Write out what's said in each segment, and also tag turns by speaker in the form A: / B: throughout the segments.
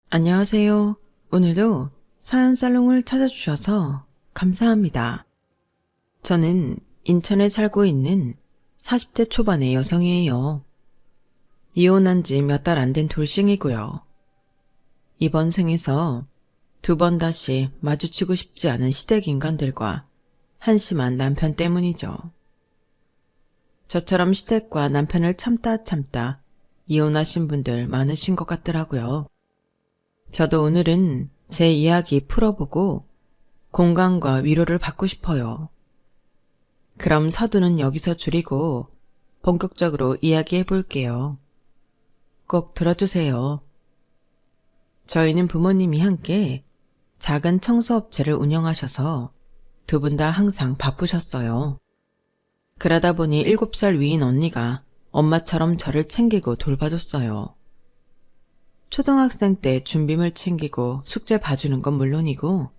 A: 안녕하세요. 오늘도 사연 살롱을 찾아주셔서 감사합니다. 저는 인천에 살고 있는 40대 초반의 여성이에요. 이혼한 지 몇 달 안 된 돌싱이고요. 이번 생에서 두 번 다시 마주치고 싶지 않은 시댁 인간들과 한심한 남편 때문이죠. 저처럼 시댁과 남편을 참다 이혼하신 분들 많으신 것 같더라고요. 저도 오늘은 제 이야기 풀어보고 공감과 위로를 받고 싶어요. 그럼 서두는 여기서 줄이고 본격적으로 이야기해 볼게요. 꼭 들어주세요. 저희는 부모님이 함께 작은 청소업체를 운영하셔서 두 분 다 항상 바쁘셨어요. 그러다 보니 7살 위인 언니가 엄마처럼 저를 챙기고 돌봐줬어요. 초등학생 때 준비물 챙기고 숙제 봐주는 건 물론이고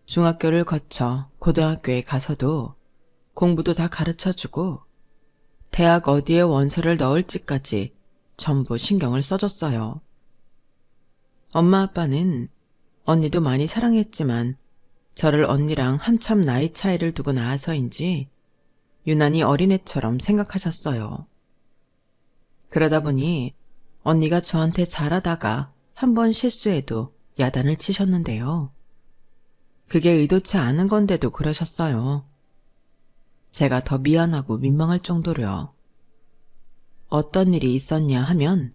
A: 중학교를 거쳐 고등학교에 가서도 공부도 다 가르쳐주고 대학 어디에 원서를 넣을지까지 전부 신경을 써줬어요. 엄마 아빠는 언니도 많이 사랑했지만 저를 언니랑 한참 나이 차이를 두고 낳아서인지 유난히 어린애처럼 생각하셨어요. 그러다 보니 언니가 저한테 잘하다가 한 번 실수해도 야단을 치셨는데요. 그게 의도치 않은 건데도 그러셨어요. 제가 더 미안하고 민망할 정도로요. 어떤 일이 있었냐 하면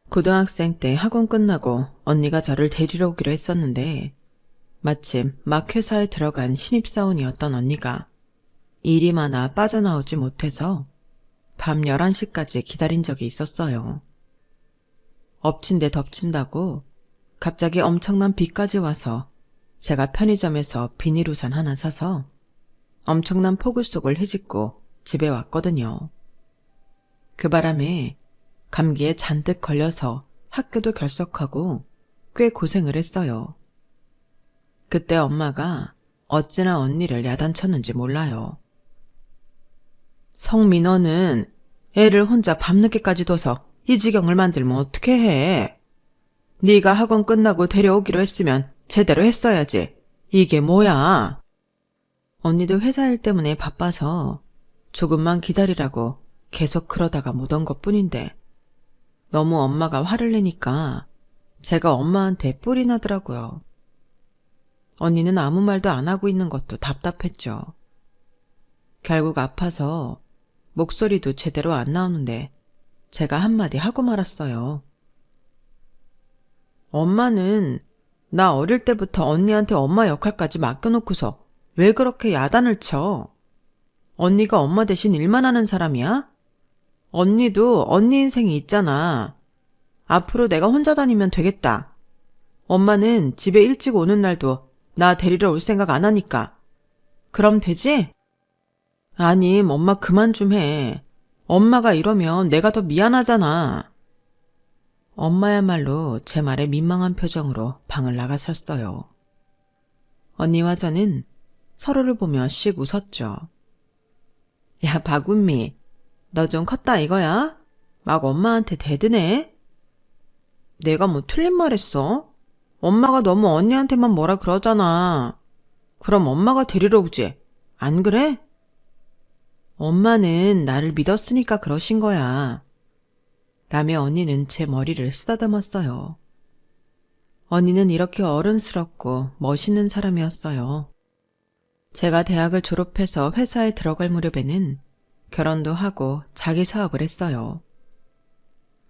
A: 고등학생 때 학원 끝나고 언니가 저를 데리러 오기로 했었는데 마침 막 회사에 들어간 신입사원이었던 언니가 일이 많아 빠져나오지 못해서 밤 11시까지 기다린 적이 있었어요. 엎친 데 덮친다고 갑자기 엄청난 비까지 와서 제가 편의점에서 비닐우산 하나 사서 엄청난 폭우 속을 헤집고 집에 왔거든요. 그 바람에 감기에 잔뜩 걸려서 학교도 결석하고 꽤 고생을 했어요. 그때 엄마가 어찌나 언니를 야단쳤는지 몰라요. 성민호는 애를 혼자 밤늦게까지 둬서 이 지경을 만들면 어떻게 해? 네가 학원 끝나고 데려오기로 했으면 제대로 했어야지. 이게 뭐야? 언니도 회사 일 때문에 바빠서 조금만 기다리라고 계속 그러다가 못 온 것뿐인데 너무 엄마가 화를 내니까 제가 엄마한테 뿔이 나더라고요. 언니는 아무 말도 안 하고 있는 것도 답답했죠. 결국 아파서 목소리도 제대로 안 나오는데 제가 한마디 하고 말았어요. 엄마는 나 어릴 때부터 언니한테 엄마 역할까지 맡겨놓고서 왜 그렇게 야단을 쳐? 언니가 엄마 대신 일만 하는 사람이야? 언니도 언니 인생이 있잖아. 앞으로 내가 혼자 다니면 되겠다. 엄마는 집에 일찍 오는 날도 나 데리러 올 생각 안 하니까. 그럼 되지? 아님, 엄마 그만 좀 해. 엄마가 이러면 내가 더 미안하잖아. 엄마야말로 제 말에 민망한 표정으로 방을 나가셨어요. 언니와 저는 서로를 보며 씩 웃었죠. 야, 박운미, 너 좀 컸다 이거야? 막 엄마한테 대드네? 내가 뭐 틀린 말 했어? 엄마가 너무 언니한테만 뭐라 그러잖아. 그럼 엄마가 데리러 오지. 안 그래? 엄마는 나를 믿었으니까 그러신 거야. 라며 언니는 제 머리를 쓰다듬었어요. 언니는 이렇게 어른스럽고 멋있는 사람이었어요. 제가 대학을 졸업해서 회사에 들어갈 무렵에는 결혼도 하고 자기 사업을 했어요.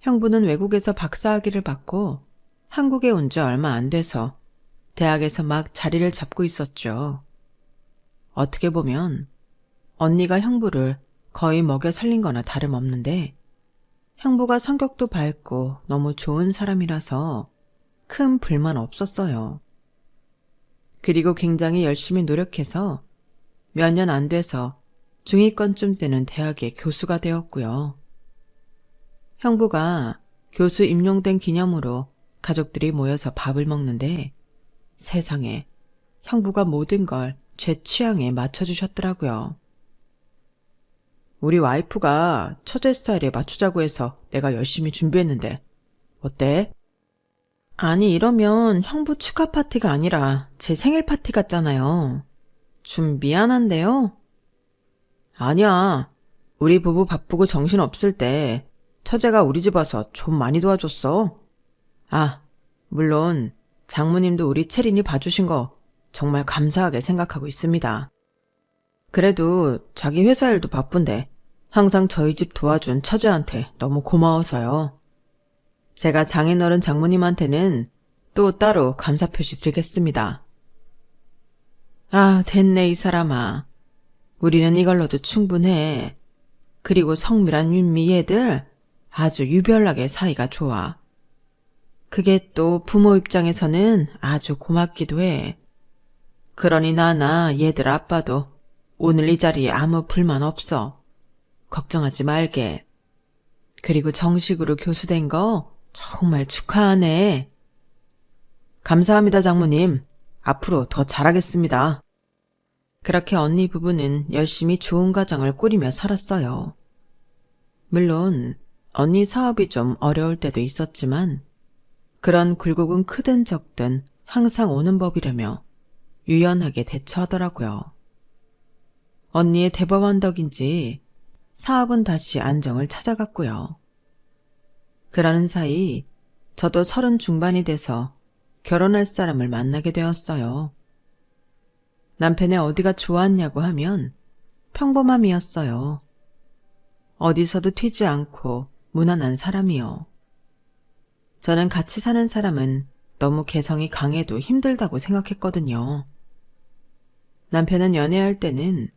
A: 형부는 외국에서 박사학위를 받고 한국에 온 지 얼마 안 돼서 대학에서 막 자리를 잡고 있었죠. 어떻게 보면 언니가 형부를 거의 먹여 살린 거나 다름없는데 형부가 성격도 밝고 너무 좋은 사람이라서 큰 불만 없었어요. 그리고 굉장히 열심히 노력해서 몇 년 안 돼서 중위권쯤 되는 대학의 교수가 되었고요. 형부가 교수 임용된 기념으로 가족들이 모여서 밥을 먹는데 세상에 형부가 모든 걸 제 취향에 맞춰주셨더라고요. 우리 와이프가 처제 스타일에 맞추자고 해서 내가 열심히 준비했는데 어때? 아니, 이러면 형부 축하 파티가 아니라 제 생일 파티 같잖아요. 좀 미안한데요? 아니야. 우리 부부 바쁘고 정신 없을 때 처제가 우리 집 와서 좀 많이 도와줬어. 아, 물론 장모님도 우리 채린이 봐주신 거 정말 감사하게 생각하고 있습니다. 그래도 자기 회사 일도 바쁜데 항상 저희 집 도와준 처제한테 너무 고마워서요. 제가 장인어른 장모님한테는 또 따로 감사 표시 드리겠습니다. 아, 됐네, 이 사람아. 우리는 이걸로도 충분해. 그리고 성미란 윤미 얘들 아주 유별나게 사이가 좋아. 그게 또 부모 입장에서는 아주 고맙기도 해. 그러니 나나 얘들 아빠도 오늘 이 자리에 아무 불만 없어. 걱정하지 말게. 그리고 정식으로 교수된 거 정말 축하하네. 감사합니다, 장모님. 앞으로 더 잘하겠습니다. 그렇게 언니 부부는 열심히 좋은 가정을 꾸리며 살았어요. 물론 언니 사업이 좀 어려울 때도 있었지만 그런 굴곡은 크든 적든 항상 오는 법이라며 유연하게 대처하더라고요. 언니의 대범한 덕인지 사업은 다시 안정을 찾아갔고요. 그러는 사이 저도 30 중반이 돼서 결혼할 사람을 만나게 되었어요. 남편의 어디가 좋았냐고 하면 평범함이었어요. 어디서도 튀지 않고 무난한 사람이요. 저는 같이 사는 사람은 너무 개성이 강해도 힘들다고 생각했거든요. 남편은 연애할 때는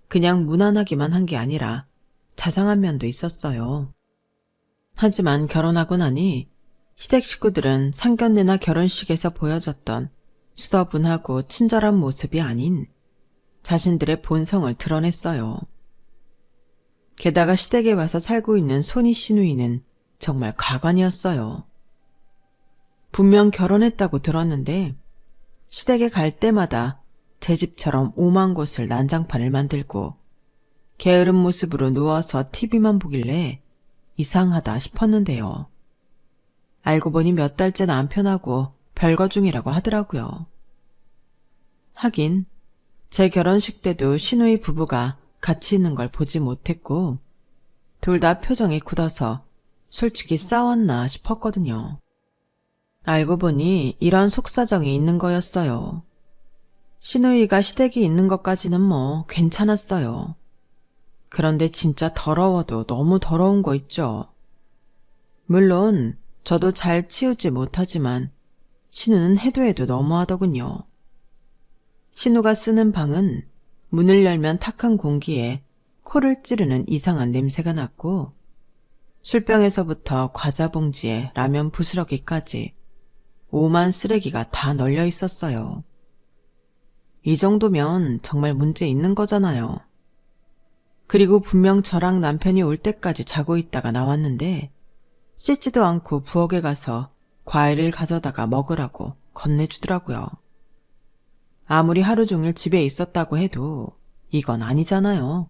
A: 그냥 무난하기만 한 게 아니라 자상한 면도 있었어요. 하지만 결혼하고 나니 시댁 식구들은 상견례나 결혼식에서 보여줬던 수더분하고 친절한 모습이 아닌 자신들의 본성을 드러냈어요. 게다가 시댁에 와서 살고 있는 손이 시누이는 정말 가관이었어요. 분명 결혼했다고 들었는데 시댁에 갈 때마다 제 집처럼 오만 곳을 난장판을 만들고 게으른 모습으로 누워서 TV만 보길래 이상하다 싶었는데요. 알고 보니 몇 달째 남편하고 별거 중이라고 하더라고요. 하긴 제 결혼식 때도 시누이 부부가 같이 있는 걸 보지 못했고 둘 다 표정이 굳어서 솔직히 싸웠나 싶었거든요. 알고 보니 이런 속사정이 있는 거였어요. 시누이가 시댁이 있는 것까지는 뭐 괜찮았어요. 그런데 진짜 더러워도 너무 더러운 거 있죠. 물론 저도 잘 치우지 못하지만 신우는 해도 해도 너무하더군요. 신우가 쓰는 방은 문을 열면 탁한 공기에 코를 찌르는 이상한 냄새가 났고 술병에서부터 과자 봉지에 라면 부스러기까지 오만 쓰레기가 다 널려 있었어요. 이 정도면 정말 문제 있는 거잖아요. 그리고 분명 저랑 남편이 올 때까지 자고 있다가 나왔는데 씻지도 않고 부엌에 가서 과일을 가져다가 먹으라고 건네주더라고요. 아무리 하루 종일 집에 있었다고 해도 이건 아니잖아요.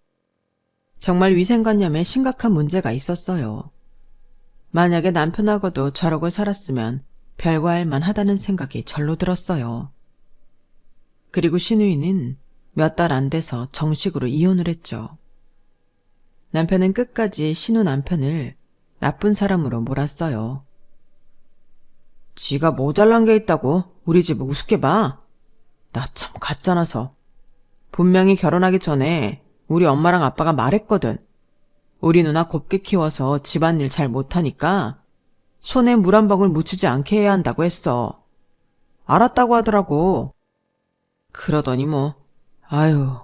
A: 정말 위생관념에 심각한 문제가 있었어요. 만약에 남편하고도 저러고 살았으면 별거 할 만하다는 생각이 절로 들었어요. 그리고 시누이는 몇 달 안 돼서 정식으로 이혼을 했죠. 남편은 끝까지 신우 남편을 나쁜 사람으로 몰았어요. 지가 모자란 게 있다고 우리 집을 우습게 봐? 나 참 가짜나서. 분명히 결혼하기 전에 우리 엄마랑 아빠가 말했거든. 우리 누나 곱게 키워서 집안일 잘 못하니까 손에 물 한 방울 묻히지 않게 해야 한다고 했어. 알았다고 하더라고. 그러더니 뭐 아유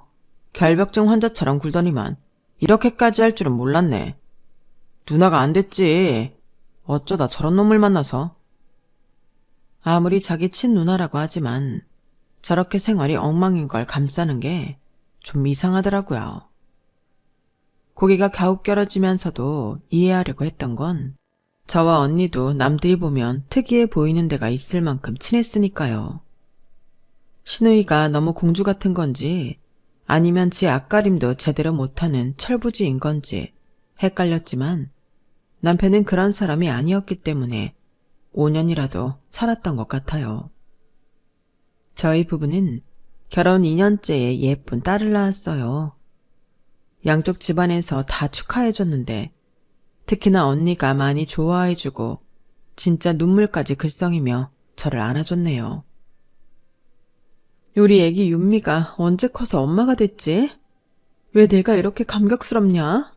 A: 결벽증 환자처럼 굴더니만 이렇게까지 할 줄은 몰랐네. 누나가 안 됐지. 어쩌다 저런 놈을 만나서. 아무리 자기 친누나라고 하지만 저렇게 생활이 엉망인 걸 감싸는 게 좀 이상하더라고요. 고개가 갸웃결어지면서도 이해하려고 했던 건 저와 언니도 남들이 보면 특이해 보이는 데가 있을 만큼 친했으니까요. 시누이가 너무 공주 같은 건지 아니면 지 앞가림도 제대로 못하는 철부지인 건지 헷갈렸지만 남편은 그런 사람이 아니었기 때문에 5년이라도 살았던 것 같아요. 저희 부부는 결혼 2년째에 예쁜 딸을 낳았어요. 양쪽 집안에서 다 축하해줬는데 특히나 언니가 많이 좋아해주고 진짜 눈물까지 글썽이며 저를 안아줬네요. 우리 애기 윤미가 언제 커서 엄마가 됐지? 왜 내가 이렇게 감격스럽냐?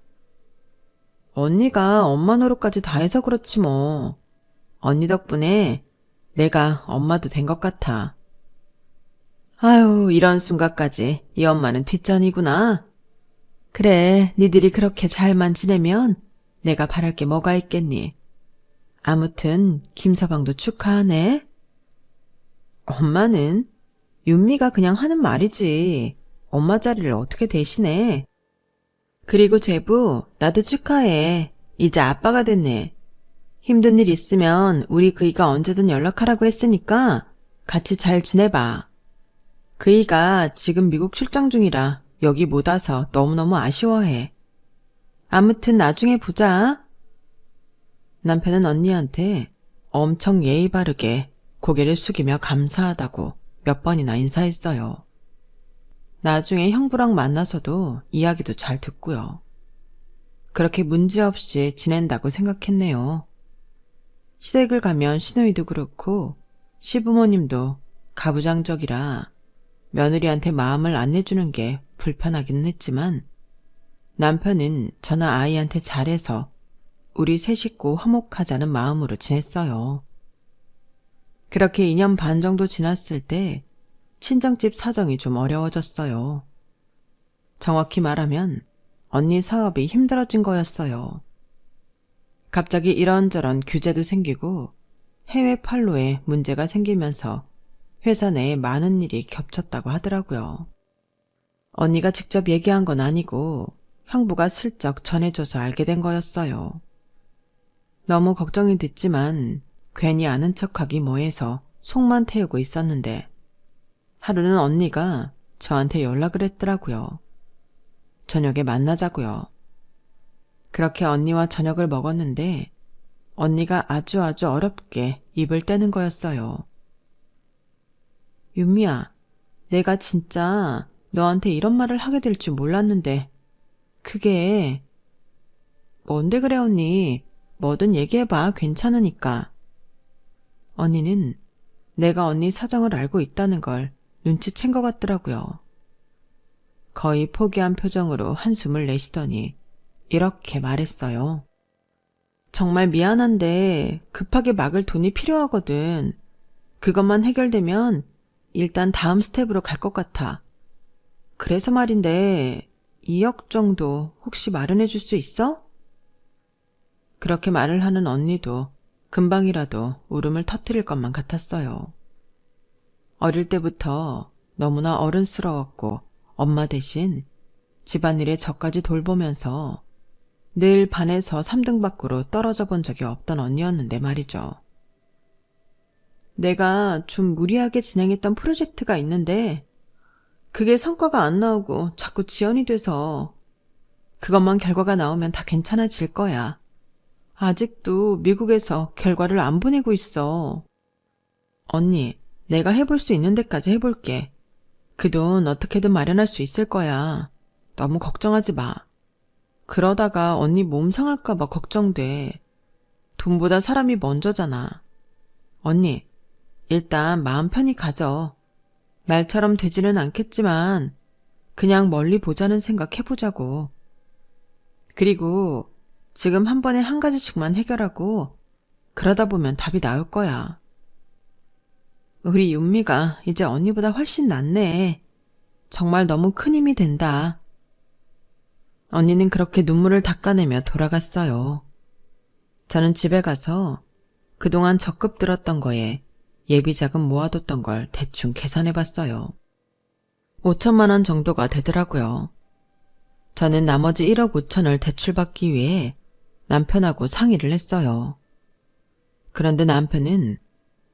A: 언니가 엄마 노릇까지 다 해서 그렇지 뭐. 언니 덕분에 내가 엄마도 된 것 같아. 아유, 이런 순간까지 이 엄마는 뒷전이구나. 그래, 니들이 그렇게 잘만 지내면 내가 바랄 게 뭐가 있겠니. 아무튼 김서방도 축하하네. 엄마는? 윤미가 그냥 하는 말이지. 엄마 자리를 어떻게 대신해. 그리고 제부, 나도 축하해. 이제 아빠가 됐네. 힘든 일 있으면 우리 그이가 언제든 연락하라고 했으니까 같이 잘 지내봐. 그이가 지금 미국 출장 중이라 여기 못 와서 너무너무 아쉬워해. 아무튼 나중에 보자. 남편은 언니한테 엄청 예의 바르게 고개를 숙이며 감사하다고 몇 번이나 인사했어요. 나중에 형부랑 만나서도 이야기도 잘 듣고요. 그렇게 문제없이 지낸다고 생각했네요. 시댁을 가면 시누이도 그렇고 시부모님도 가부장적이라 며느리한테 마음을 안 내주는 게 불편하기는 했지만 남편은 저나 아이한테 잘해서 우리 세 식구 화목하자는 마음으로 지냈어요. 그렇게 2년 반 정도 지났을 때 친정집 사정이 좀 어려워졌어요. 정확히 말하면 언니 사업이 힘들어진 거였어요. 갑자기 이런저런 규제도 생기고 해외 판로에 문제가 생기면서 회사 내에 많은 일이 겹쳤다고 하더라고요. 언니가 직접 얘기한 건 아니고 형부가 슬쩍 전해줘서 알게 된 거였어요. 너무 걱정이 됐지만 괜히 아는 척하기 뭐해서 속만 태우고 있었는데 하루는 언니가 저한테 연락을 했더라고요. 저녁에 만나자고요. 그렇게 언니와 저녁을 먹었는데 언니가 아주 어렵게 입을 떼는 거였어요. 윤미야, 내가 진짜 너한테 이런 말을 하게 될 줄 몰랐는데 그게... 뭔데 그래 언니? 뭐든 얘기해봐. 괜찮으니까. 언니는 내가 언니 사정을 알고 있다는 걸 눈치챈 것 같더라고요. 거의 포기한 표정으로 한숨을 내쉬더니 이렇게 말했어요. 정말 미안한데 급하게 막을 돈이 필요하거든. 그것만 해결되면 일단 다음 스텝으로 갈 것 같아. 그래서 말인데 2억 정도 혹시 마련해 줄 수 있어? 그렇게 말을 하는 언니도 금방이라도 울음을 터뜨릴 것만 같았어요. 어릴 때부터 너무나 어른스러웠고 엄마 대신 집안일에 저까지 돌보면서 늘 반에서 3등 밖으로 떨어져 본 적이 없던 언니였는데 말이죠. 내가 좀 무리하게 진행했던 프로젝트가 있는데 그게 성과가 안 나오고 자꾸 지연이 돼서 그것만 결과가 나오면 다 괜찮아질 거야. 아직도 미국에서 결과를 안 보내고 있어. 언니, 내가 해볼 수 있는 데까지 해볼게. 그 돈 어떻게든 마련할 수 있을 거야. 너무 걱정하지 마. 그러다가 언니 몸 상할까 봐 걱정돼. 돈보다 사람이 먼저잖아. 언니, 일단 마음 편히 가져. 말처럼 되지는 않겠지만 그냥 멀리 보자는 생각 해보자고. 그리고 지금 한 번에 한 가지씩만 해결하고 그러다 보면 답이 나올 거야. 우리 윤미가 이제 언니보다 훨씬 낫네. 정말 너무 큰 힘이 된다. 언니는 그렇게 눈물을 닦아내며 돌아갔어요. 저는 집에 가서 그동안 적금 들었던 거에 예비자금 모아뒀던 걸 대충 계산해봤어요. 5천만 원 정도가 되더라고요. 저는 나머지 1억 5천을 대출받기 위해 남편하고 상의를 했어요. 그런데 남편은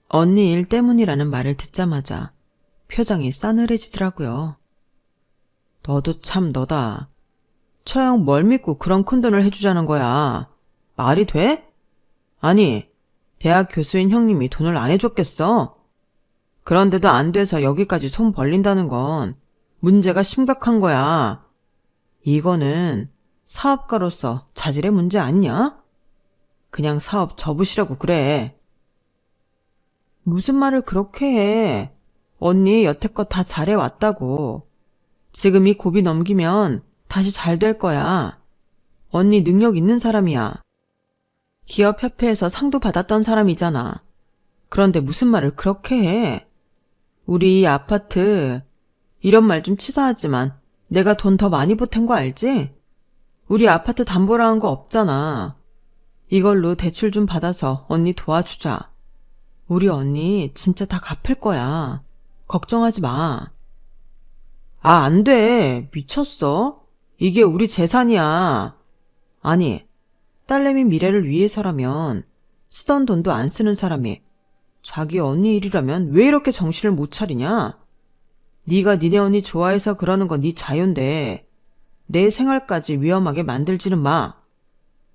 A: 언니 일 때문이라는 말을 듣자마자 표정이 싸늘해지더라고요. 너도 참 너다. 처형 뭘 믿고 그런 큰돈을 해주자는 거야. 말이 돼? 아니, 대학 교수인 형님이 돈을 안 해줬겠어? 그런데도 안 돼서 여기까지 손 벌린다는 건 문제가 심각한 거야. 이거는 사업가로서 자질의 문제 아니냐? 그냥 사업 접으시라고 그래. 무슨 말을 그렇게 해. 언니 여태껏 다 잘해왔다고. 지금 이 고비 넘기면 다시 잘 될 거야. 언니 능력 있는 사람이야. 기업협회에서 상도 받았던 사람이잖아. 그런데 무슨 말을 그렇게 해. 우리 이 아파트, 이런 말 좀 치사하지만 내가 돈 더 많이 보탠 거 알지? 우리 아파트 담보라 한 거 없잖아. 이걸로 대출 좀 받아서 언니 도와주자. 우리 언니 진짜 다 갚을 거야. 걱정하지 마. 아, 안 돼. 미쳤어? 이게 우리 재산이야. 아니, 딸내미 미래를 위해서라면 쓰던 돈도 안 쓰는 사람이 자기 언니 일이라면 왜 이렇게 정신을 못 차리냐? 네가 니네 언니 좋아해서 그러는 건 네 자유인데 내 생활까지 위험하게 만들지는 마.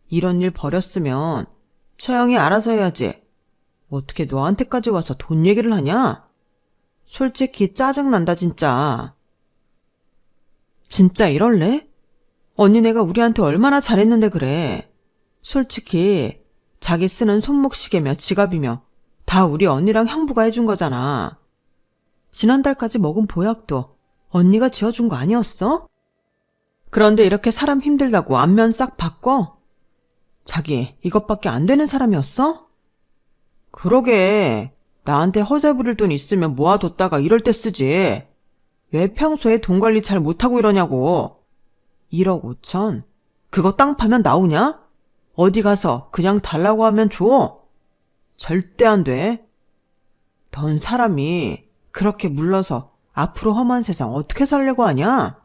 A: 이런 일 버렸으면 처형이 알아서 해야지. 어떻게 너한테까지 와서 돈 얘기를 하냐? 솔직히 짜증난다 진짜. 진짜 이럴래? 언니 내가 우리한테 얼마나 잘했는데 그래. 솔직히 자기 쓰는 손목시계며 지갑이며 다 우리 언니랑 형부가 해준 거잖아. 지난달까지 먹은 보약도 언니가 지어준 거 아니었어? 그런데 이렇게 사람 힘들다고 안면 싹 바꿔? 자기 이것밖에 안 되는 사람이었어? 그러게. 나한테 허세 부릴 돈 있으면 모아뒀다가 이럴 때 쓰지. 왜 평소에 돈 관리 잘 못하고 이러냐고. 1억 5천? 그거 땅 파면 나오냐? 어디 가서 그냥 달라고 하면 줘. 절대 안 돼. 넌 사람이 그렇게 물러서 앞으로 험한 세상 어떻게 살려고 하냐?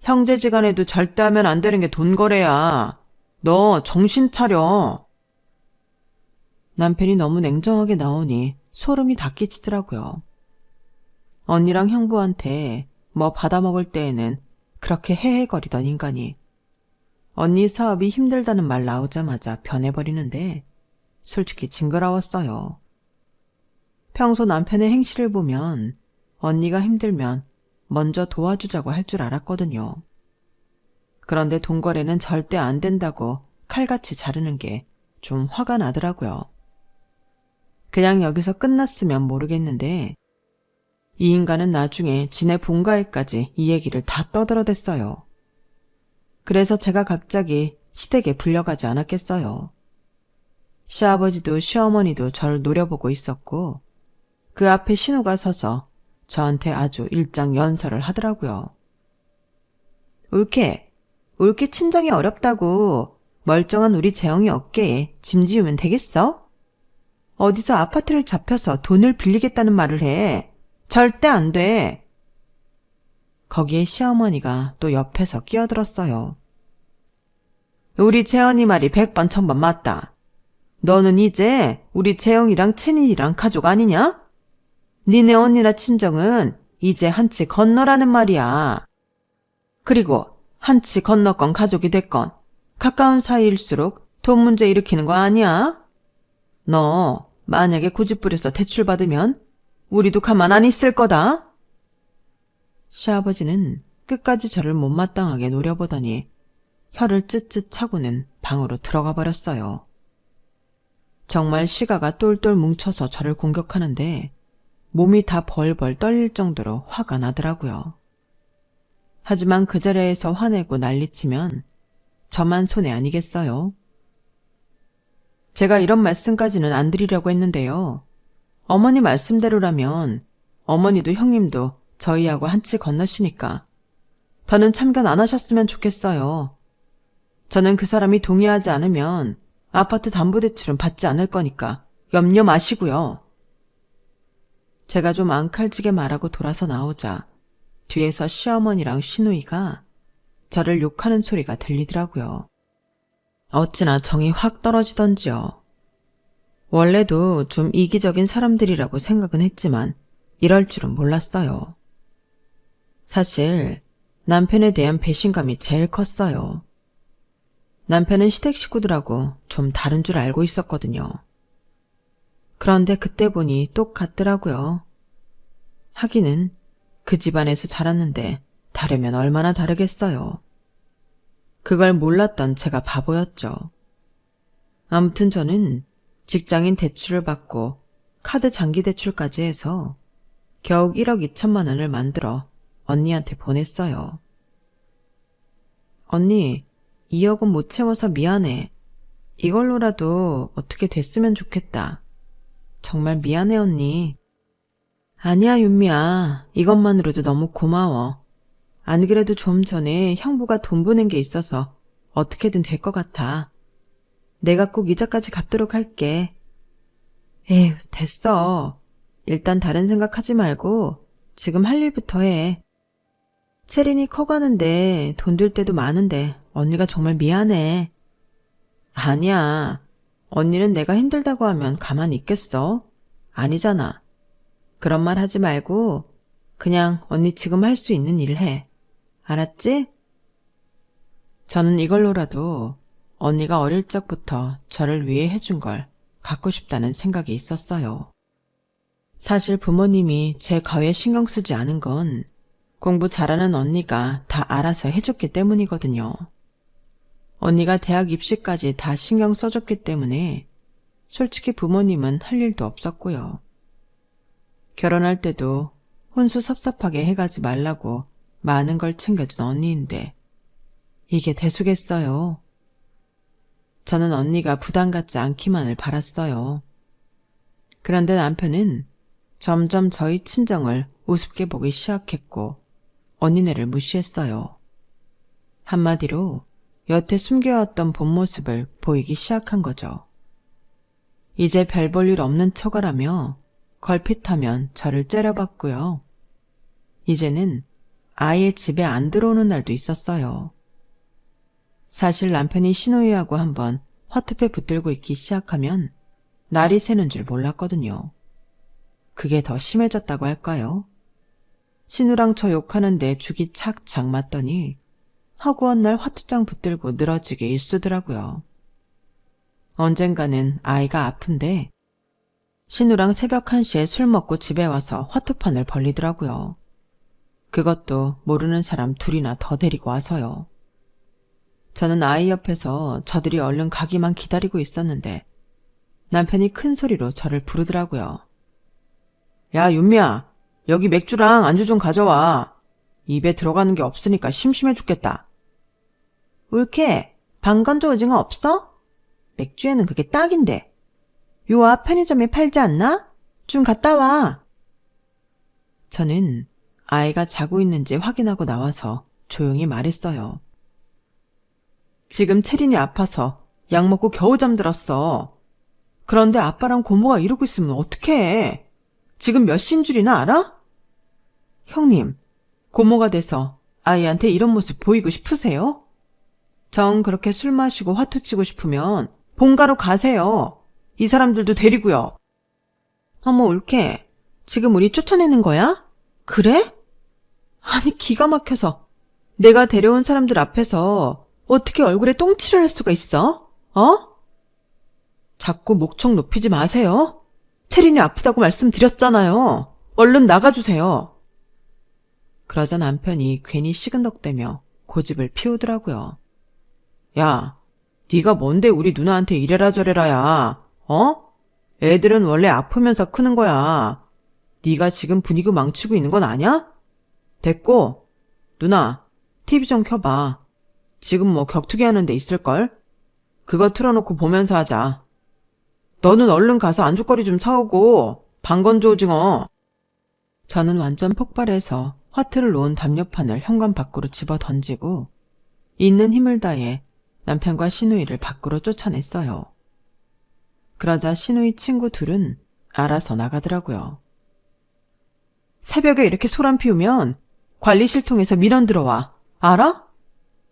A: 형제지간에도 절대 하면 안 되는 게 돈 거래야. 너 정신 차려. 남편이 너무 냉정하게 나오니 소름이 다 끼치더라고요. 언니랑 형부한테 뭐 받아먹을 때에는 그렇게 헤헤거리던 인간이 언니 사업이 힘들다는 말 나오자마자 변해버리는데 솔직히 징그러웠어요. 평소 남편의 행실을 보면 언니가 힘들면 먼저 도와주자고 할 줄 알았거든요. 그런데 돈거래는 절대 안 된다고 칼같이 자르는 게 좀 화가 나더라고요. 그냥 여기서 끝났으면 모르겠는데 이 인간은 나중에 지네 본가에까지 이 얘기를 다 떠들어댔어요. 그래서 제가 갑자기 시댁에 불려가지 않았겠어요. 시아버지도 시어머니도 저를 노려보고 있었고 그 앞에 신우가 서서 저한테 아주 일장연설을 하더라고요. 올케 친정이 어렵다고 멀쩡한 우리 재영이 어깨에 짐 지우면 되겠어? 어디서 아파트를 잡혀서 돈을 빌리겠다는 말을 해. 절대 안 돼. 거기에 시어머니가 또 옆에서 끼어들었어요. 우리 재현이 말이 100번 1000번 맞다. 너는 이제 우리 재영이랑 채린이랑 가족 아니냐? 니네 언니나 친정은 이제 한치 건너라는 말이야. 그리고 한치 건너건 가족이 됐건 가까운 사이일수록 돈 문제 일으키는 거 아니야? 너 만약에 고집부려서 대출 받으면 우리도 가만 안 있을 거다. 시아버지는 끝까지 저를 못마땅하게 노려보더니 혀를 쯧쯧 차고는 방으로 들어가 버렸어요. 정말 시가가 똘똘 뭉쳐서 저를 공격하는데 몸이 다 벌벌 떨릴 정도로 화가 나더라고요. 하지만 그 자리에서 화내고 난리치면 저만 손해 아니겠어요? 제가 이런 말씀까지는 안 드리려고 했는데요. 어머니 말씀대로라면 어머니도 형님도 저희하고 한치 건너시니까 더는 참견 안 하셨으면 좋겠어요. 저는 그 사람이 동의하지 않으면 아파트 담보대출은 받지 않을 거니까 염려 마시고요. 제가 좀 앙칼지게 말하고 돌아서 나오자 뒤에서 시어머니랑 시누이가 저를 욕하는 소리가 들리더라고요. 어찌나 정이 확 떨어지던지요. 원래도 좀 이기적인 사람들이라고 생각은 했지만 이럴 줄은 몰랐어요. 사실 남편에 대한 배신감이 제일 컸어요. 남편은 시댁 식구들하고 좀 다른 줄 알고 있었거든요. 그런데 그때 보니 똑같더라고요. 하기는 그 집안에서 자랐는데 다르면 얼마나 다르겠어요. 그걸 몰랐던 제가 바보였죠. 아무튼 저는 직장인 대출을 받고 카드 장기 대출까지 해서 겨우 1억 2천만 원을 만들어 언니한테 보냈어요. 언니, 2억은 못 채워서 미안해. 이걸로라도 어떻게 됐으면 좋겠다. 정말 미안해, 언니. 아니야, 윤미야. 이것만으로도 너무 고마워. 안 그래도 좀 전에 형부가 돈 보낸 게 있어서 어떻게든 될 것 같아. 내가 꼭 이자까지 갚도록 할게. 에휴, 됐어. 일단 다른 생각하지 말고 지금 할 일부터 해. 세린이 커가는데 돈 들 때도 많은데 언니가 정말 미안해. 아니야. 언니는 내가 힘들다고 하면 가만히 있겠어? 아니잖아. 그런 말 하지 말고 그냥 언니 지금 할 수 있는 일 해. 알았지? 저는 이걸로라도 언니가 어릴 적부터 저를 위해 해준 걸 갖고 싶다는 생각이 있었어요. 사실 부모님이 제 과외에 신경 쓰지 않은 건 공부 잘하는 언니가 다 알아서 해줬기 때문이거든요. 언니가 대학 입시까지 다 신경 써줬기 때문에 솔직히 부모님은 할 일도 없었고요. 결혼할 때도 혼수 섭섭하게 해가지 말라고 많은 걸 챙겨준 언니인데 이게 대수겠어요. 저는 언니가 부담 갖지 않기만을 바랐어요. 그런데 남편은 점점 저희 친정을 우습게 보기 시작했고 언니네를 무시했어요. 한마디로 여태 숨겨왔던 본 모습을 보이기 시작한 거죠. 이제 별 볼 일 없는 척을하며 걸핏하면 저를 째려봤고요. 이제는 아예 집에 안 들어오는 날도 있었어요. 사실 남편이 신우이하고 한번 화투패 붙들고 있기 시작하면 날이 새는 줄 몰랐거든요. 그게 더 심해졌다고 할까요? 신우랑 저 욕하는데 죽이 착착 맞더니 허구한 날 화투장 붙들고 늘어지게 일쑤더라고요. 언젠가는 아이가 아픈데 신우랑 새벽 1시에 술 먹고 집에 와서 화투판을 벌리더라고요. 그것도 모르는 사람 둘이나 더 데리고 와서요. 저는 아이 옆에서 저들이 얼른 가기만 기다리고 있었는데 남편이 큰 소리로 저를 부르더라고요. 야, 윤미야, 여기 맥주랑 안주 좀 가져와. 입에 들어가는 게 없으니까 심심해 죽겠다. 울케, 방건조 오징어 없어? 맥주에는 그게 딱인데. 요 앞 편의점에 팔지 않나? 좀 갔다 와. 저는 아이가 자고 있는지 확인하고 나와서 조용히 말했어요. 지금 채린이 아파서 약 먹고 겨우 잠들었어. 그런데 아빠랑 고모가 이러고 있으면 어떡해? 지금 몇 시인 줄이나 알아? 형님, 고모가 돼서 아이한테 이런 모습 보이고 싶으세요? 정 그렇게 술 마시고 화투 치고 싶으면 본가로 가세요. 이 사람들도 데리고요. 어머, 올케. 지금 우리 쫓아내는 거야? 그래? 아니, 기가 막혀서 내가 데려온 사람들 앞에서 어떻게 얼굴에 똥칠을 할 수가 있어? 자꾸 목청 높이지 마세요. 채린이 아프다고 말씀드렸잖아요. 얼른 나가주세요. 그러자 남편이 괜히 시근덕대며 고집을 피우더라고요. 야, 네가 뭔데 우리 누나한테 이래라 저래라야. 애들은 원래 아프면서 크는 거야. 네가 지금 분위기 망치고 있는 건 아냐? 됐고, 누나, TV 좀 켜봐. 지금 뭐 격투기 하는 데 있을걸? 그거 틀어놓고 보면서 하자. 너는 얼른 가서 안주거리 좀 사오고 방건조 오징어. 저는 완전 폭발해서 화트를 놓은 담요판을 현관 밖으로 집어 던지고 있는 힘을 다해 남편과 신우이를 밖으로 쫓아냈어요. 그러자 신우이 친구 둘은 알아서 나가더라고요. 새벽에 이렇게 소란 피우면 관리실 통해서 민원 들어와. 알아?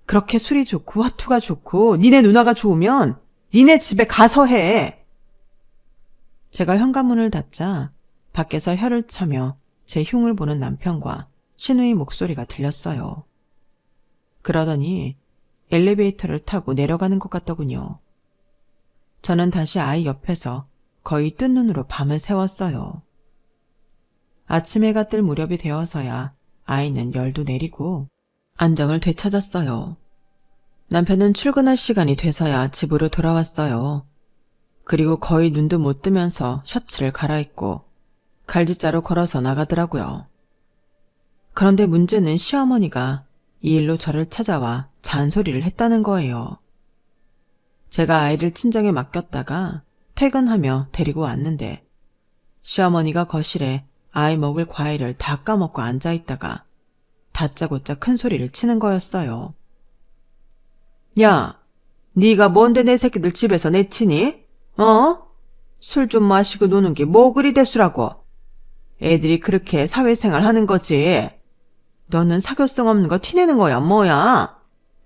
A: 그렇게 술이 좋고 화투가 좋고 니네 누나가 좋으면 니네 집에 가서 해. 제가 현관문을 닫자 밖에서 혀를 차며 제 흉을 보는 남편과 신우이 목소리가 들렸어요. 그러더니 엘리베이터를 타고 내려가는 것 같더군요. 저는 다시 아이 옆에서 거의 뜬 눈으로 밤을 새웠어요. 아침 해가 뜰 무렵이 되어서야 아이는 열도 내리고 안정을 되찾았어요. 남편은 출근할 시간이 돼서야 집으로 돌아왔어요. 그리고 거의 눈도 못 뜨면서 셔츠를 갈아입고 갈지자로 걸어서 나가더라고요. 그런데 문제는 시어머니가 이 일로 저를 찾아와 잔소리를 했다는 거예요. 제가 아이를 친정에 맡겼다가 퇴근하며 데리고 왔는데 시어머니가 거실에 아이 먹을 과일을 다 까먹고 앉아있다가 다짜고짜 큰 소리를 치는 거였어요. 야, 네가 뭔데 내 새끼들 집에서 내치니? 술 좀 마시고 노는 게 뭐 그리 대수라고. 애들이 그렇게 사회생활 하는 거지. 너는 사교성 없는 거 티내는 거야 뭐야?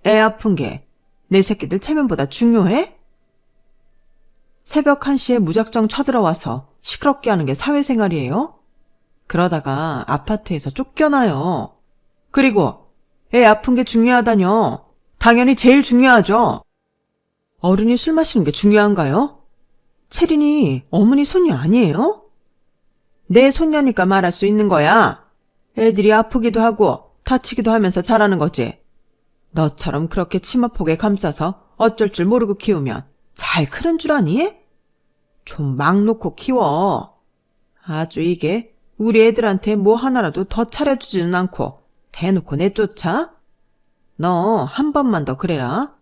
A: 애 아픈 게 내 새끼들 체면보다 중요해? 새벽 1시에 무작정 쳐들어와서 시끄럽게 하는 게 사회생활이에요? 그러다가 아파트에서 쫓겨나요. 그리고 애 아픈 게 중요하다뇨. 당연히 제일 중요하죠. 어른이 술 마시는 게 중요한가요? 채린이 어머니 손녀 아니에요? 내 손녀니까 말할 수 있는 거야. 애들이 아프기도 하고 다치기도 하면서 자라는 거지. 너처럼 그렇게 치마폭에 감싸서 어쩔 줄 모르고 키우면 잘 크는 줄 아니? 좀 막 놓고 키워. 아주 이게 우리 애들한테 뭐 하나라도 더 차려주지는 않고 대놓고 내쫓아? 너 한 번만 더 그래라.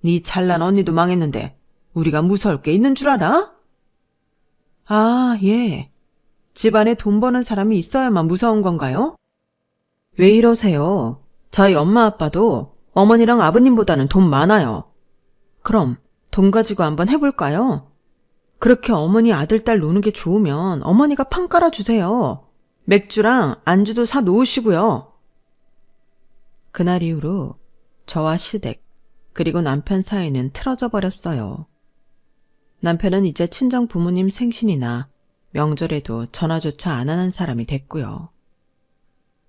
A: 네 잘난 언니도 망했는데 우리가 무서울 게 있는 줄 알아? 아, 예. 집안에 돈 버는 사람이 있어야만 무서운 건가요? 왜 이러세요? 저희 엄마 아빠도 어머니랑 아버님보다는 돈 많아요. 그럼 돈 가지고 한번 해볼까요? 그렇게 어머니 아들 딸 노는 게 좋으면 어머니가 판 깔아주세요. 맥주랑 안주도 사 놓으시고요. 그날 이후로 저와 시댁 그리고 남편 사이는 틀어져 버렸어요. 남편은 이제 친정 부모님 생신이나 명절에도 전화조차 안 하는 사람이 됐고요.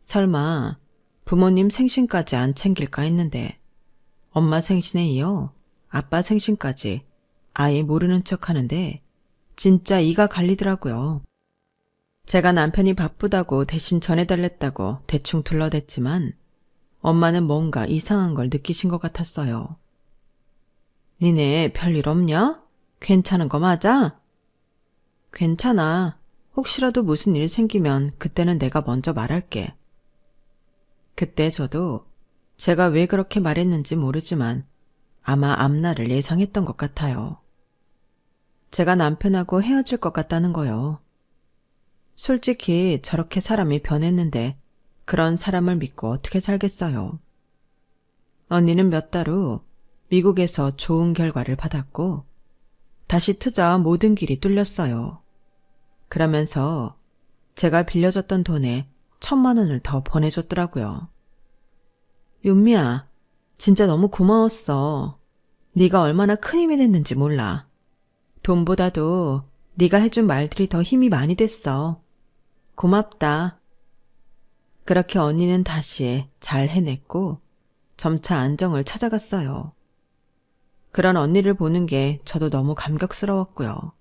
A: 설마 부모님 생신까지 안 챙길까 했는데 엄마 생신에 이어 아빠 생신까지 아예 모르는 척 하는데 진짜 이가 갈리더라고요. 제가 남편이 바쁘다고 대신 전해달랬다고 대충 둘러댔지만 엄마는 뭔가 이상한 걸 느끼신 것 같았어요. 니네 별일 없냐? 괜찮은 거 맞아? 괜찮아. 혹시라도 무슨 일 생기면 그때는 내가 먼저 말할게. 그때 저도 제가 왜 그렇게 말했는지 모르지만 아마 앞날을 예상했던 것 같아요. 제가 남편하고 헤어질 것 같다는 거요. 솔직히 저렇게 사람이 변했는데 그런 사람을 믿고 어떻게 살겠어요. 언니는 몇 달 후 미국에서 좋은 결과를 받았고 다시 트자 모든 길이 뚫렸어요. 그러면서 제가 빌려줬던 돈에 1,000만 원을 더 보내줬더라고요. 윤미야, 진짜 너무 고마웠어. 네가 얼마나 큰 힘이 됐는지 몰라. 돈보다도 네가 해준 말들이 더 힘이 많이 됐어. 고맙다. 그렇게 언니는 다시 잘 해냈고 점차 안정을 찾아갔어요. 그런 언니를 보는 게 저도 너무 감격스러웠고요.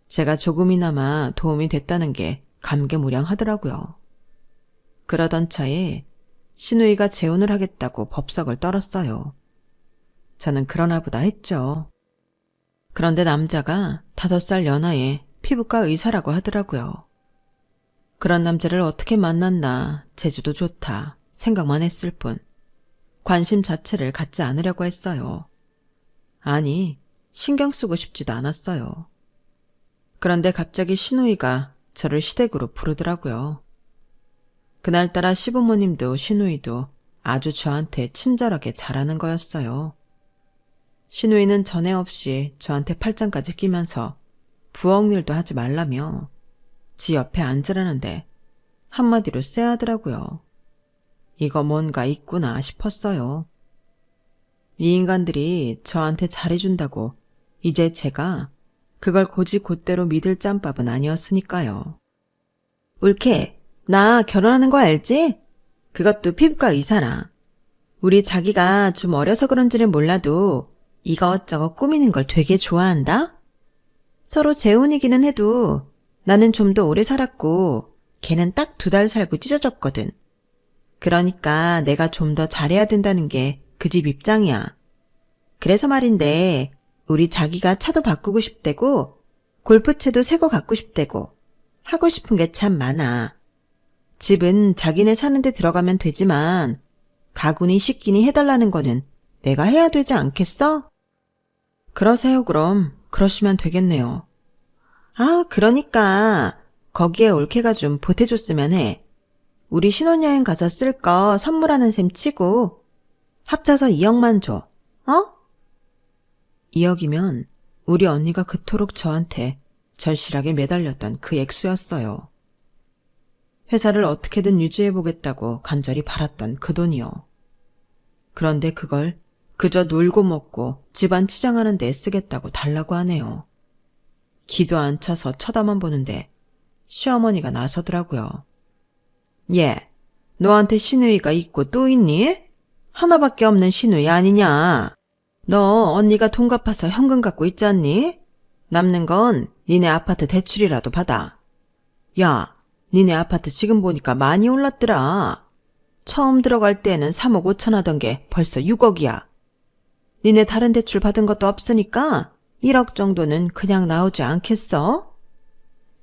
A: 제가 조금이나마 도움이 됐다는 게 감개무량하더라고요. 그러던 차에 시누이가 재혼을 하겠다고 법석을 떨었어요. 저는 그러나 보다 했죠. 그런데 남자가 5살 연하의 피부과 의사라고 하더라고요. 그런 남자를 어떻게 만났나 제주도 좋다 생각만 했을 뿐 관심 자체를 갖지 않으려고 했어요. 아니, 신경 쓰고 싶지도 않았어요. 그런데 갑자기 시누이가 저를 시댁으로 부르더라고요. 그날따라 시부모님도 시누이도 아주 저한테 친절하게 잘하는 거였어요. 시누이는 전에 없이 저한테 팔짱까지 끼면서 부엌일도 하지 말라며 지 옆에 앉으라는데 한마디로 쎄하더라고요. 이거 뭔가 있구나 싶었어요. 이 인간들이 저한테 잘해준다고 이제 제가 그걸 곧이곧대로 믿을 짬밥은 아니었으니까요. 울케, 나 결혼하는 거 알지? 그것도 피부과 의사랑. 우리 자기가 좀 어려서 그런지는 몰라도 이것저것 꾸미는 걸 되게 좋아한다? 서로 재혼이기는 해도 나는 좀 더 오래 살았고 걔는 딱 2달 살고 찢어졌거든. 그러니까 내가 좀 더 잘해야 된다는 게 그 집 입장이야. 그래서 말인데 우리 자기가 차도 바꾸고 싶대고 골프채도 새 거 갖고 싶대고 하고 싶은 게 참 많아. 집은 자기네 사는데 들어가면 되지만 가구니 식기니 해달라는 거는 내가 해야 되지 않겠어? 그러세요 그럼. 그러시면 되겠네요. 아, 그러니까 거기에 올케가 좀 보태줬으면 해. 우리 신혼여행 가서 쓸 거 선물하는 셈 치고 합쳐서 2억만 줘. 어? 2억이면 우리 언니가 그토록 저한테 절실하게 매달렸던 그 액수였어요. 회사를 어떻게든 유지해보겠다고 간절히 바랐던 그 돈이요. 그런데 그걸 그저 놀고 먹고 집안 치장하는 데 쓰겠다고 달라고 하네요. 기도 안 차서 쳐다만 보는데 시어머니가 나서더라고요. 얘, 너한테 시누이가 있고 또 있니? 하나밖에 없는 시누이 아니냐? 너 언니가 돈 갚아서 현금 갖고 있지 않니? 남는 건 니네 아파트 대출이라도 받아. 야, 니네 아파트 지금 보니까 많이 올랐더라. 처음 들어갈 때는 3억 5천 하던 게 벌써 6억이야. 니네 다른 대출 받은 것도 없으니까 1억 정도는 그냥 나오지 않겠어?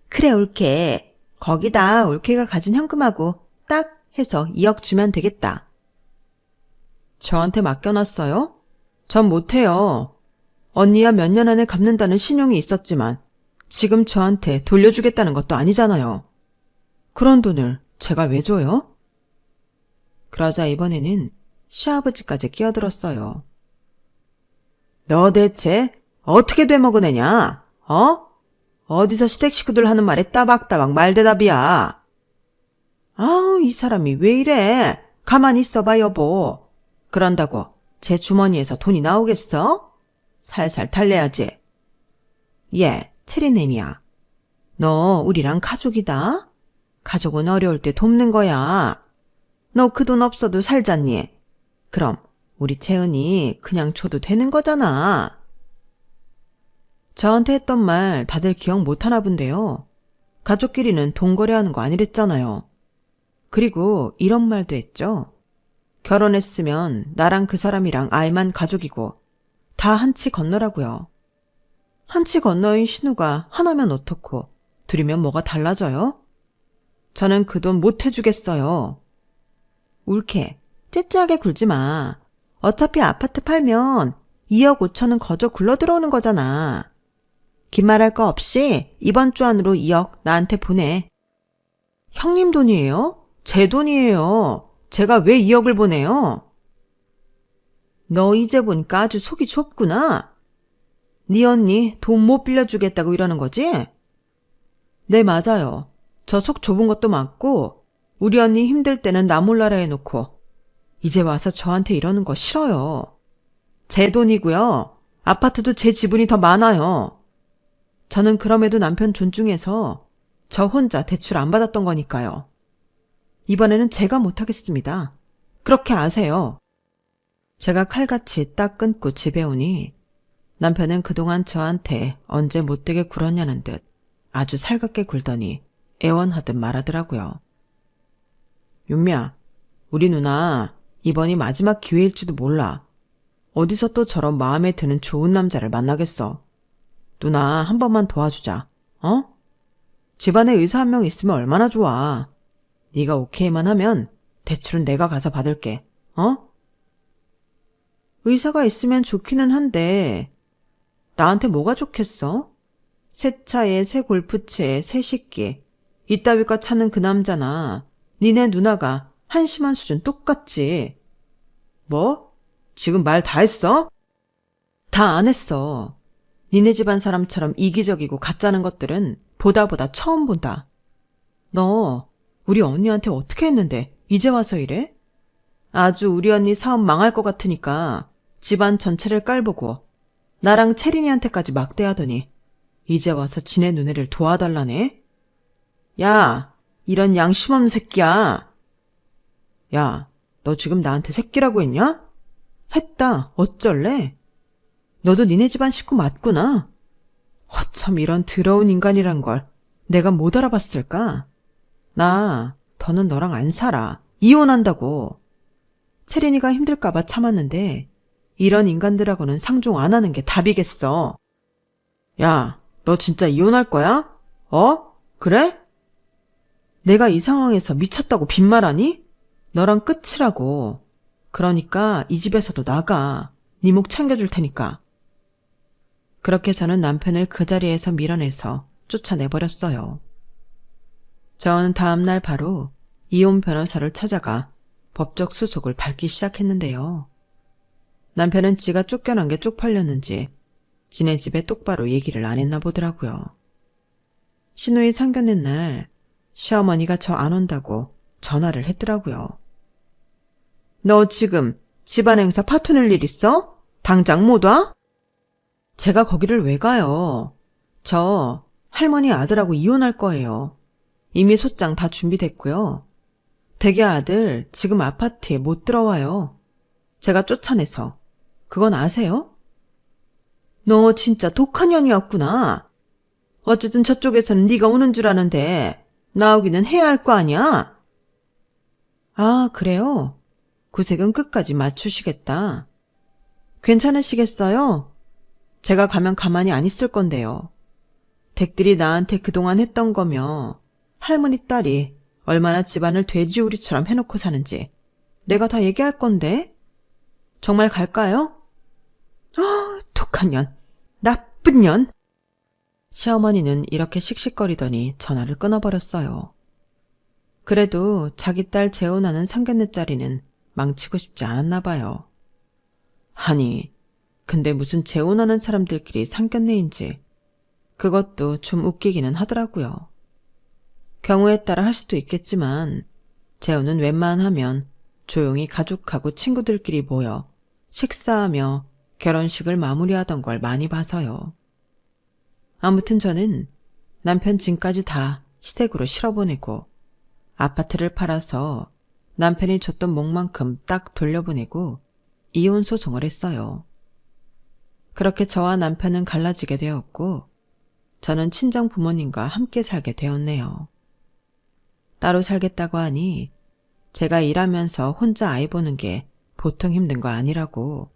A: 그래, 올케. 거기다 올케가 가진 현금하고 딱 해서 2억 주면 되겠다. 저한테 맡겨놨어요? 전 못해요. 언니야 몇 년 안에 갚는다는 신용이 있었지만 지금 저한테 돌려주겠다는 것도 아니잖아요. 그런 돈을 제가 왜 줘요? 그러자 이번에는 시아버지까지 끼어들었어요. 너 대체 어떻게 되먹은 애냐? 어? 어디서 시댁 식구들 하는 말에 따박따박 말대답이야. 아우, 이 사람이 왜 이래? 가만히 있어봐, 여보. 그런다고 제 주머니에서 돈이 나오겠어? 살살 달래야지. 얘, 체리냄이야. 너 우리랑 가족이다. 가족은 어려울 때 돕는 거야. 너 그 돈 없어도 살잖니? 그럼 우리 채은이 그냥 줘도 되는 거잖아. 저한테 했던 말 다들 기억 못하나 본데요. 가족끼리는 돈 거래하는 거 아니랬잖아요. 그리고 이런 말도 했죠. 결혼했으면 나랑 그 사람이랑 아이만 가족이고 다 한치 건너라고요. 한치 건너인 신우가 하나면 어떻고 둘이면 뭐가 달라져요? 저는 그 돈 못 해주겠어요. 울케, 째째하게 굴지 마. 어차피 아파트 팔면 2억 5천은 거저 굴러들어오는 거잖아. 긴 말할 거 없이 이번 주 안으로 2억 나한테 보내. 형님 돈이에요? 제 돈이에요. 제가 왜 2억을 보내요? 너 이제 보니까 아주 속이 좁구나. 네 언니 돈 못 빌려주겠다고 이러는 거지? 네, 맞아요. 저 속 좁은 것도 맞고 우리 언니 힘들 때는 나 몰라라 해놓고 이제 와서 저한테 이러는 거 싫어요. 제 돈이고요. 아파트도 제 지분이 더 많아요. 저는 그럼에도 남편 존중해서 저 혼자 대출 안 받았던 거니까요. 이번에는 제가 못하겠습니다. 그렇게 아세요. 제가 칼같이 딱 끊고 집에 오니 남편은 그동안 저한테 언제 못되게 굴었냐는 듯 아주 살갑게 굴더니 애원하듯 말하더라고요. 윤미야, 우리 누나 이번이 마지막 기회일지도 몰라. 어디서 또 저런 마음에 드는 좋은 남자를 만나겠어. 누나 한 번만 도와주자. 어? 집안에 의사 한 명 있으면 얼마나 좋아. 네가 오케이만 하면 대출은 내가 가서 받을게. 어? 의사가 있으면 좋기는 한데 나한테 뭐가 좋겠어? 새 차에 새 골프채에 새 식기 이따위가 찾는 그 남자나 니네 누나가 한심한 수준 똑같지. 뭐? 지금 말 다 했어? 다 안 했어. 니네 집안 사람처럼 이기적이고 가짜는 것들은 보다 처음 본다. 너 우리 언니한테 어떻게 했는데 이제 와서 이래? 아주 우리 언니 사업 망할 것 같으니까 집안 전체를 깔보고 나랑 채린이한테까지 막대하더니 이제 와서 지네 누나를 도와달라네? 야, 이런 양심 없는 새끼야. 야, 너 지금 나한테 새끼라고 했냐? 했다. 어쩔래? 너도 니네 집안 식구 맞구나. 어쩜 이런 더러운 인간이란 걸 내가 못 알아봤을까? 나 더는 너랑 안 살아. 이혼한다고. 채린이가 힘들까봐 참았는데 이런 인간들하고는 상종 안 하는 게 답이겠어. 야, 너 진짜 이혼할 거야? 그래? 내가 이 상황에서 미쳤다고 빈말하니? 너랑 끝이라고. 그러니까 이 집에서도 나가. 네 목 챙겨줄 테니까. 그렇게 저는 남편을 그 자리에서 밀어내서 쫓아내버렸어요. 전 다음날 바로 이혼 변호사를 찾아가 법적 수속을 밟기 시작했는데요. 남편은 지가 쫓겨난 게 쪽팔렸는지 지네 집에 똑바로 얘기를 안 했나 보더라고요. 시누이 상견례 날 시어머니가 저 안 온다고 전화를 했더라고요. 너 지금 집안 행사 파토 낼 일 있어? 당장 못 와? 제가 거기를 왜 가요? 저 할머니 아들하고 이혼할 거예요. 이미 소장 다 준비됐고요. 댁의 아들 지금 아파트에 못 들어와요. 제가 쫓아내서. 그건 아세요? 너 진짜 독한 년이었구나. 어쨌든 저쪽에서는 네가 오는 줄 아는데 나오기는 해야 할 거 아니야? 아, 그래요? 구색은 끝까지 맞추시겠다. 괜찮으시겠어요? 제가 가면 가만히 안 있을 건데요. 댁들이 나한테 그동안 했던 거며 할머니 딸이 얼마나 집안을 돼지우리처럼 해놓고 사는지 내가 다 얘기할 건데. 정말 갈까요? 독한 년. 나쁜 년. 시어머니는 이렇게 씩씩거리더니 전화를 끊어버렸어요. 그래도 자기 딸 재혼하는 상견례 자리는 망치고 싶지 않았나 봐요. 아니, 근데 무슨 재혼하는 사람들끼리 상견례인지 그것도 좀 웃기기는 하더라고요. 경우에 따라 할 수도 있겠지만 재혼은 웬만하면 조용히 가족하고 친구들끼리 모여 식사하며 결혼식을 마무리하던 걸 많이 봐서요. 아무튼 저는 남편 짐까지 다 시댁으로 실어보내고 아파트를 팔아서 남편이 줬던 몫만큼 딱 돌려보내고 이혼 소송을 했어요. 그렇게 저와 남편은 갈라지게 되었고 저는 친정 부모님과 함께 살게 되었네요. 따로 살겠다고 하니 제가 일하면서 혼자 아이 보는 게 보통 힘든 거 아니라고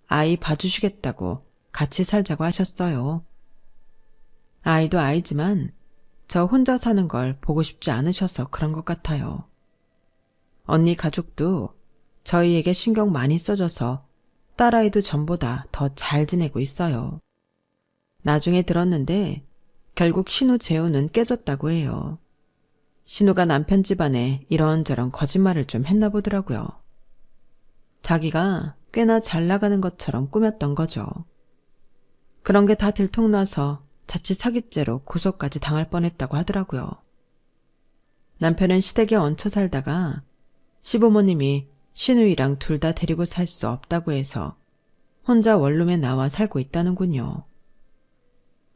A: 아이 봐주시겠다고 같이 살자고 하셨어요. 아이도 아이지만 저 혼자 사는 걸 보고 싶지 않으셔서 그런 것 같아요. 언니 가족도 저희에게 신경 많이 써줘서 딸아이도 전보다 더 잘 지내고 있어요. 나중에 들었는데 결국 신우 재혼은 깨졌다고 해요. 신우가 남편 집안에 이런저런 거짓말을 좀 했나 보더라고요. 자기가 꽤나 잘 나가는 것처럼 꾸몄던 거죠. 그런 게 다 들통나서 자칫 사기죄로 고소까지 당할 뻔했다고 하더라고요. 남편은 시댁에 얹혀 살다가 시부모님이 신우이랑 둘 다 데리고 살 수 없다고 해서 혼자 원룸에 나와 살고 있다는군요.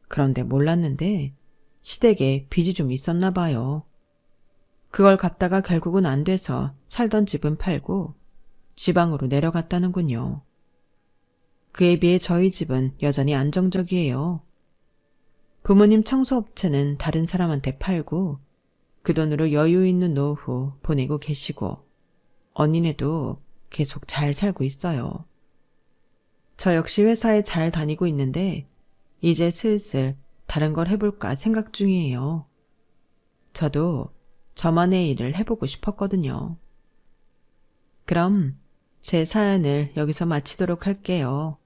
A: 그런데 몰랐는데 시댁에 빚이 좀 있었나 봐요. 그걸 갚다가 결국은 안 돼서 살던 집은 팔고 지방으로 내려갔다는군요. 그에 비해 저희 집은 여전히 안정적이에요. 부모님 청소업체는 다른 사람한테 팔고 그 돈으로 여유 있는 노후 보내고 계시고 언니네도 계속 잘 살고 있어요. 저 역시 회사에 잘 다니고 있는데 이제 슬슬 다른 걸 해볼까 생각 중이에요. 저도 저만의 일을 해보고 싶었거든요. 그럼 제 사연을 여기서 마치도록 할게요.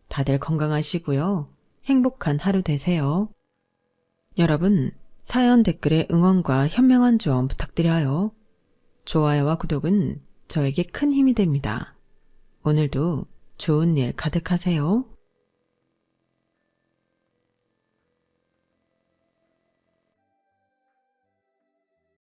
A: 다들 건강하시고요. 행복한 하루 되세요. 여러분, 사연 댓글에 응원과 현명한 조언 부탁드려요. 좋아요와 구독은 저에게 큰 힘이 됩니다. 오늘도 좋은 일 가득하세요.